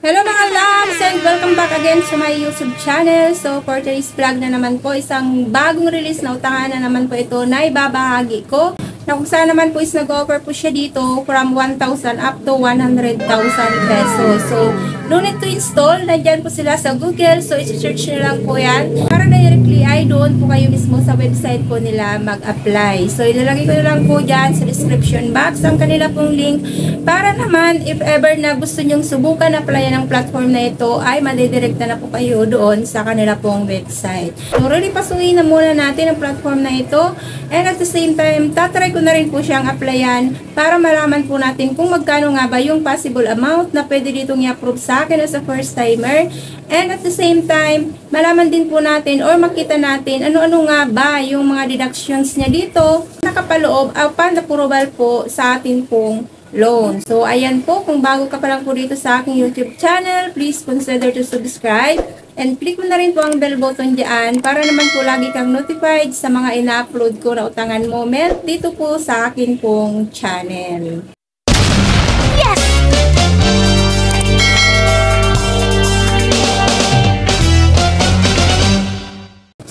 Hello mga loves and welcome back again sa my YouTube channel. So for today's vlog na naman po, isang bagong release na utangan na naman po ito na ibabahagi ko. Na kung saan naman po is nag-offer po siya dito from 1,000 up to 100,000 pesos. So no need to install, nandyan po sila sa Google. So i-search nyo lang po yan. Para directly ay doon po kayo mismo sa website po nila mag-apply. So ilalagay ko na lang po dyan sa description box ang kanila pong link. Para naman if ever na gusto nyong subukan na applyan ng platform na ito ay madidirekta na po kayo doon sa kanila pong website. So really pasukin na muna natin ang platform na ito. And at the same time, tatry ko na rin po siyang applyan para malaman po natin kung magkano nga ba yung possible amount na pwede ditong i-approve sa akin as a first timer. And at the same time, malaman din po natin or makita natin ano-ano nga ba yung mga deductions niya dito nakapaloob upon approval po sa atin pong loan. So, ayan po, kung bago ka pa lang po dito sa aking YouTube channel, please consider to subscribe and click mo na rin po ang bell button dyan para naman po lagi kang notified sa mga ina-upload ko na utangan moment dito po sa akin pong channel. Yes!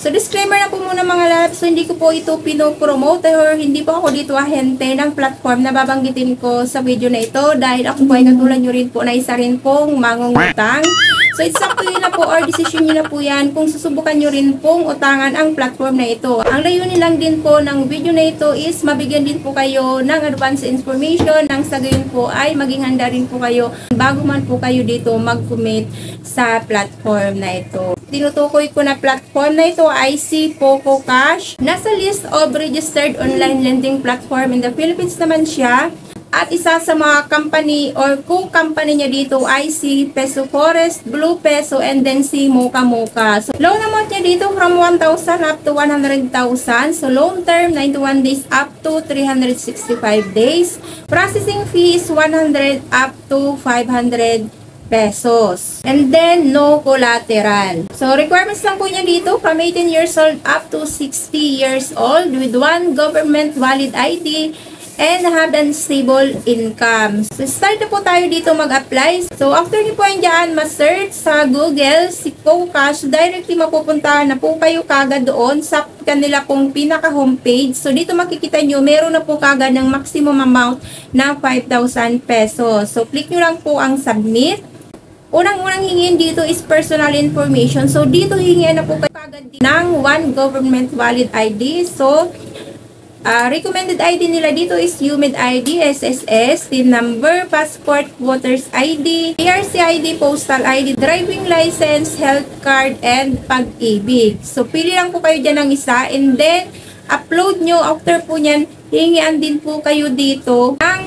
So, disclaimer na po muna mga loves, so hindi ko po ito pinopromote or hindi po ako dito ahente ng platform na babanggitin ko sa video na ito dahil ako po ay katulad nyo rin po na isa rin pong mangungutang. So, it's up to you na po or decision nyo na po yan kung susubukan nyo rin pong utangan ang platform na ito. Ang layunin lang din po ng video na ito is mabigyan din po kayo ng advance information nang sa gayon po ay maging handa rin po kayo bago man po kayo dito mag-commit sa platform na ito. Tinutukoy ko na platform na ito ay si Poco Cash. Nasa list of registered online lending platform in the Philippines naman siya. At isa sa mga company or co-company niya dito ay si Peso Forest, Blue Peso, and then si Mocha Mocha. So, loan amount niya dito from 1,000 up to 100,000. So, loan term 91 days up to 365 days. Processing fee is 100 up to 500 pesos. And then, no collateral. So, requirements lang po niya dito from 18 years old up to 60 years old with one government valid ID and have an stable income. So, start na po tayo dito mag-apply. So, after niyo po yan dyan, ma-search sa Google si Poco Cash, directly mapupuntahan na po kayo kagad doon sa kanila pong pinaka-homepage. So, dito makikita nyo, meron na po kagad ng maximum amount na 5,000 pesos. So, click nyo lang po ang submit. Unang-unang hingin dito is personal information. So, dito hingin na po kayo kagad ng one government valid ID. So, recommended ID nila dito is UMID ID, SSS, TIN number, passport, voters ID, PRC ID, postal ID, driving license, health card, and pag-ibig. So, pili lang po kayo dyan ng isa and then, upload nyo. After po nyan, hingian din po kayo dito ng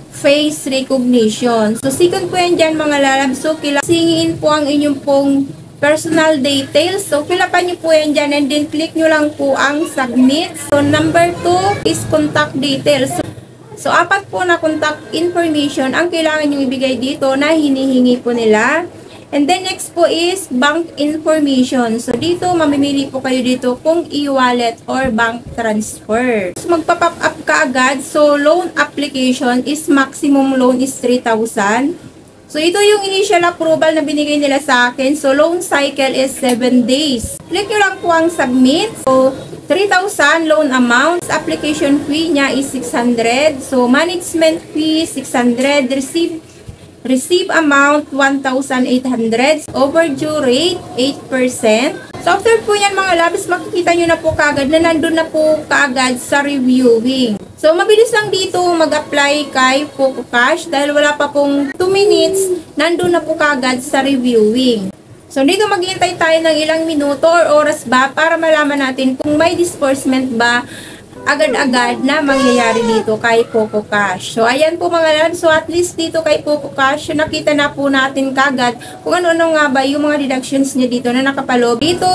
face recognition. So, second po yan dyan mga lalab. So, singiin po ang inyong pong personal details. So, filapan nyo po yan dyan and then click nyo lang po ang submit. So, number 2 is contact details. So, apat po na contact information ang kailangan nyo ibigay dito na hinihingi po nila. And then, next po is bank information. So, dito, mamimili po kayo dito kung e-wallet or bank transfer. So, magpa-pop up ka agad. So, loan application is maximum loan is 3,000. So, ito yung initial approval na binigay nila sa akin. So, loan cycle is 7 days. Click nyo lang po ang submit. So, 3,000 loan amount. Application fee niya is 600. So, management fee 600. Receive amount 1,800. Overdue rate 8%. So, after po yan mga labis, makikita nyo na po kagad na nandun na po kagad sa reviewing. So, mabilis lang dito mag-apply kay Poco Cash dahil wala pa pong 2 minutes, nandun na po kagad sa reviewing. So, dito maghihintay tayo ng ilang minuto or oras ba para malaman natin kung may disbursement ba agad-agad na mangyayari dito kay Poco Cash. So, ayan po mga lab. So, at least dito kay Poco Cash, nakita na po natin kagad kung ano-ano nga ba yung mga deductions niya dito na nakapaloob. Dito,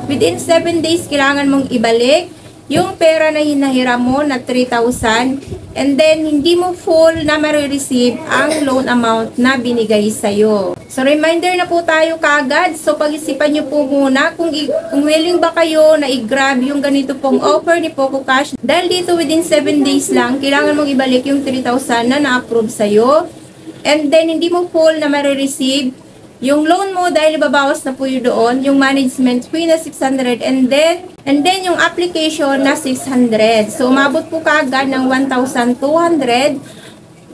within 7 days, kailangan mong ibalik yung pera na hinahiram mo na 3,000 and then hindi mo full na ma-receive ang loan amount na binigay sa'yo. So, reminder na po tayo kagad. So, pag-isipan nyo po muna kung willing ba kayo na i-grab yung ganito pong offer ni Poco Cash. Dahil dito within 7 days lang, kailangan mong ibalik yung 3,000 na na-approve sa'yo. and then hindi mo full na marireceive yung loan mo dahil ibabawas na po yun doon, yung management fee na 600 and then yung application na 600. So, umabot po kaagad ng 1,200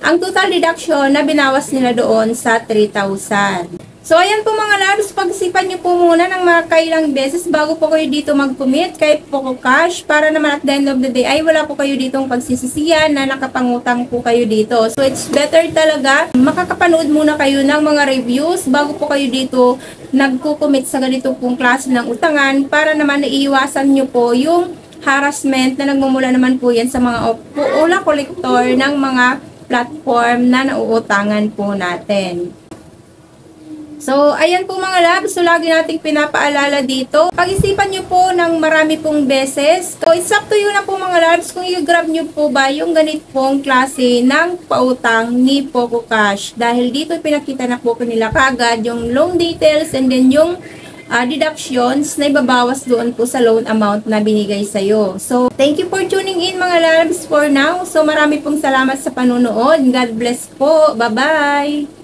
ang total deduction na binawas nila doon sa 3,000. So, ayan po mga loves, pag-isipan nyo po muna ng mga kailang beses bago po kayo dito mag-commit kay Poco Cash para naman at the end of the day ay wala po kayo ditong pagsisisiyan na nakapangutang po kayo dito. So, it's better talaga makakapanood muna kayo ng mga reviews bago po kayo dito nagko-commit sa ganito pong klase ng utangan para naman naiiwasan nyo po yung harassment na nagmumula naman po yan sa mga ula collector ng mga platform na nauutangan po natin. So, ayan po mga labs. So, lagi nating pinapaalala dito. Pag-isipan nyo po ng marami pong beses. So, it's up to you na po mga labs kung i-grab nyo po ba yung ganit pong klase ng pautang ni Poco Cash. Dahil dito pinakita na po nila kagad yung loan details and then yung deductions na ibabawas doon po sa loan amount na binigay sa'yo. So, thank you for tuning in mga labs for now. So, marami pong salamat sa panunood. God bless po. Bye-bye!